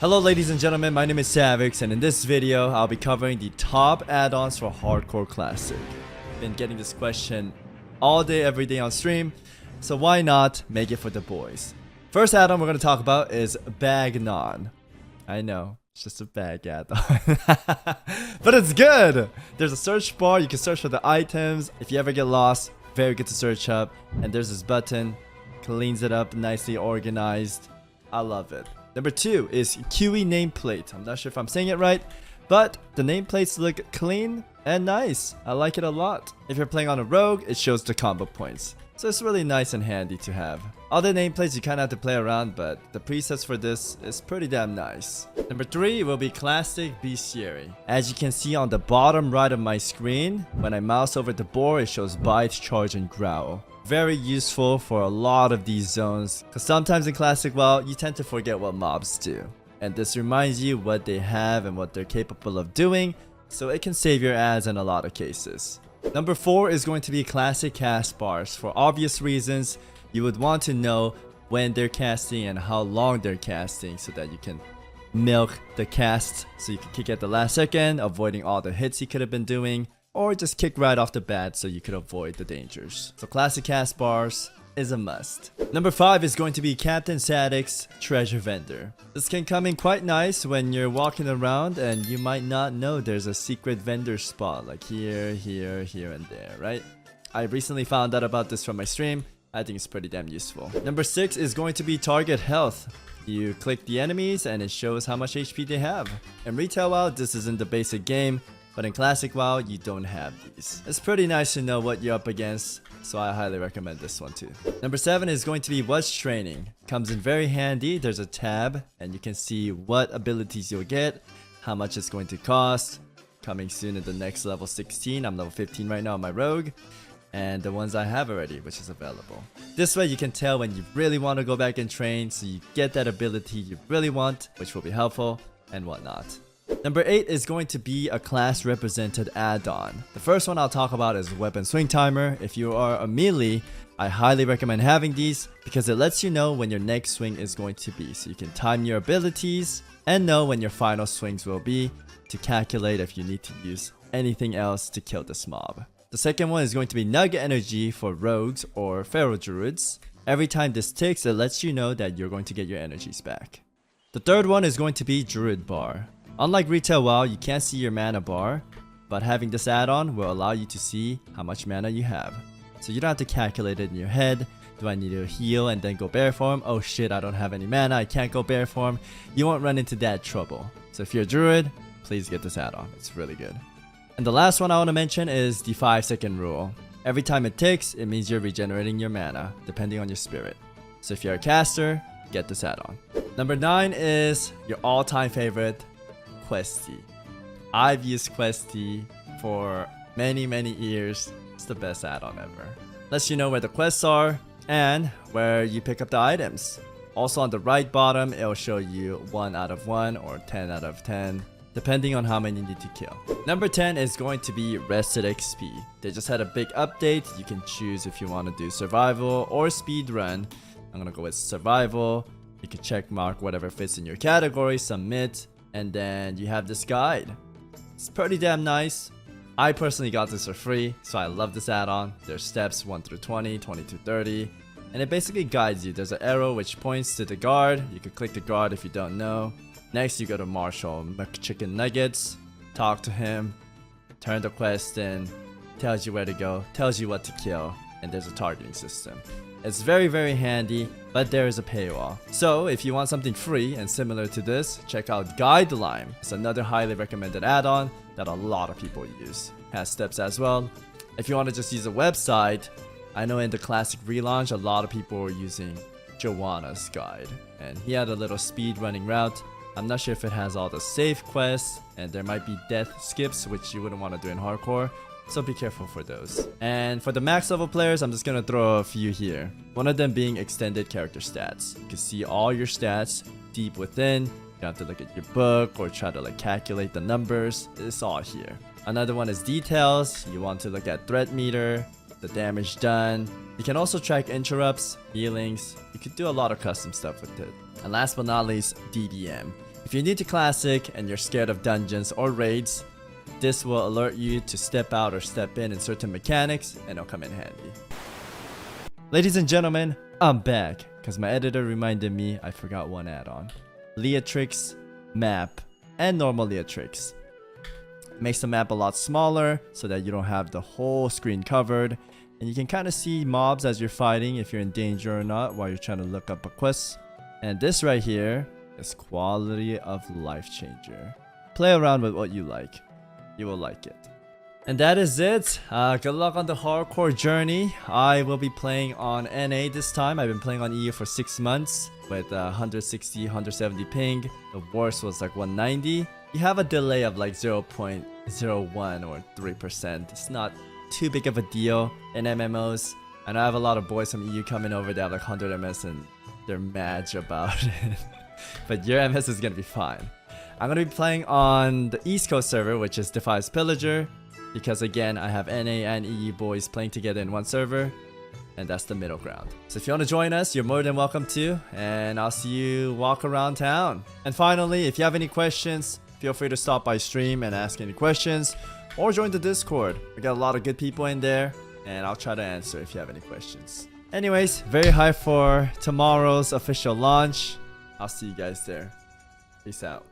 Hello ladies and gentlemen, my name is Savix, and in this video I'll be covering the top add-ons for Hardcore Classic. Been getting this question all day every day on stream, so why not make it for the boys. First add-on we're going to talk about is Bagnon. I know, it's just a bag add-on. But it's good! There's a search bar, you can search for the items. If you ever get lost, very good to search up. And there's this button, cleans it up, nicely organized. I love it. Number 2 is Kuinameplate. I'm not sure if I'm saying it right, but the nameplates look clean and nice. I like it a lot. If you're playing on a rogue, it shows the combo points. So it's really nice and handy to have. Other nameplates you kind of have to play around, but the presets for this is pretty damn nice. Number 3 will be ClassicBestiary. As you can see on the bottom right of my screen, when I mouse over the board, it shows bite, charge, and growl. Very useful for a lot of these zones, because sometimes in Classic WoW, you tend to forget what mobs do. And this reminds you what they have and what they're capable of doing, so it can save your ads in a lot of cases. Number 4 is going to be Classic CastBars. For obvious reasons, you would want to know when they're casting and how long they're casting so that you can milk the cast so you can kick at the last second, avoiding all the hits you could have been doing. Or just kick right off the bat so you could avoid the dangers. So Classic CastBars is a must. Number 5 is going to be Captain Stadics Treasure Vendor. This can come in quite nice when you're walking around and you might not know there's a secret vendor spot like here, here, here, and there, right? I recently found out about this from my stream. I think it's pretty damn useful. Number 6 is going to be Target Health. You click the enemies and it shows how much HP they have. In Retail WoW, this is in the basic game. But in Classic WoW, you don't have these. It's pretty nice to know what you're up against, so I highly recommend this one too. Number 7 is going to be What's Training. Comes in very handy. There's a tab, and you can see what abilities you'll get, how much it's going to cost. Coming soon in the next level 16. I'm level 15 right now on my rogue. And the ones I have already, which is available. This way you can tell when you really want to go back and train, so you get that ability you really want, which will be helpful, and whatnot. Number 8 is going to be a class represented add-on. The first one I'll talk about is Weaponswingtimer. If you are a melee, I highly recommend having these because it lets you know when your next swing is going to be. So you can time your abilities and know when your final swings will be to calculate if you need to use anything else to kill this mob. The second one is going to be Nugenergy for rogues or feral druids. Every time this ticks, it lets you know that you're going to get your energies back. The third one is going to be Druidbar. Unlike Retail WoW, you can't see your mana bar, but having this add-on will allow you to see how much mana you have. So you don't have to calculate it in your head. Do I need to heal and then go bear form? Oh shit, I don't have any mana, I can't go bear form. You won't run into that trouble. So if you're a druid, please get this add-on. It's really good. And the last one I want to mention is the 5-second rule. Every time it ticks, it means you're regenerating your mana, depending on your spirit. So if you're a caster, get this add-on. Number 9 is your all-time favorite, Questie. I've used Questie for many years. It's the best add-on ever. Lets you know where the quests are and where you pick up the items. Also on the right bottom, it'll show you 1 out of 1 or 10 out of 10, depending on how many you need to kill. Number 10 is going to be RestedXP. They just had a big update. You can choose if you want to do survival or speed run. I'm gonna go with survival. You can check mark whatever fits in your category, submit. And then you have this guide. It's pretty damn nice. I personally got this for free, so I love this add-on. There's steps 1 through 20, 20 to 30. And it basically guides you. There's an arrow which points to the guard. You can click the guard if you don't know. Next you go to Marshall McChicken Nuggets. Talk to him. Turn the quest in. Tells you where to go. Tells you what to kill. And there's a targeting system. It's very handy, but there is a paywall. So if you want something free and similar to this, check out Guidelime. It's another highly recommended add-on that a lot of people use. Has steps as well. If you want to just use a website, I know in the Classic relaunch, a lot of people were using Joana's guide. And he had a little speed running route. I'm not sure if it has all the safe quests, and there might be death skips, which you wouldn't want to do in hardcore. So be careful for those. And for the max level players, I'm just gonna throw a few here. One of them being extended character stats. You can see all your stats deep within. You don't have to look at your book or try to calculate the numbers. It's all here. Another one is details. You want to look at threat meter, the damage done. You can also track interrupts, healings. You could do a lot of custom stuff with it. And last but not least, DDM. If you're new to Classic and you're scared of dungeons or raids, this will alert you to step out or step in certain mechanics, and it'll come in handy. Ladies and gentlemen, I'm back because my editor reminded me I forgot one add-on. Leatrix Map and normal Leatrix. Makes the map a lot smaller so that you don't have the whole screen covered, and you can kind of see mobs as you're fighting if you're in danger or not while you're trying to look up a quest. And this right here is quality of life changer. Play around with what you like. You will like it. And that is it. Good luck on the hardcore journey. I will be playing on NA this time. I've been playing on EU for 6 months with 160, 170 ping. The worst was like 190. You have a delay of like 0.01 or 3%. It's not too big of a deal in MMOs. And I have a lot of boys from EU coming over. They have like 100 MS and they're mad about it. But your MS is gonna be fine. I'm gonna be playing on the East Coast server, which is Defies Pillager, because again, I have NA and EU boys playing together in one server, and that's the middle ground. So if you want to join us, you're more than welcome to, and I'll see you walk around town. And finally, if you have any questions, feel free to stop by stream and ask any questions, or join the Discord. We got a lot of good people in there, and I'll try to answer if you have any questions. Anyways, very hyped for tomorrow's official launch. I'll see you guys there. Peace out.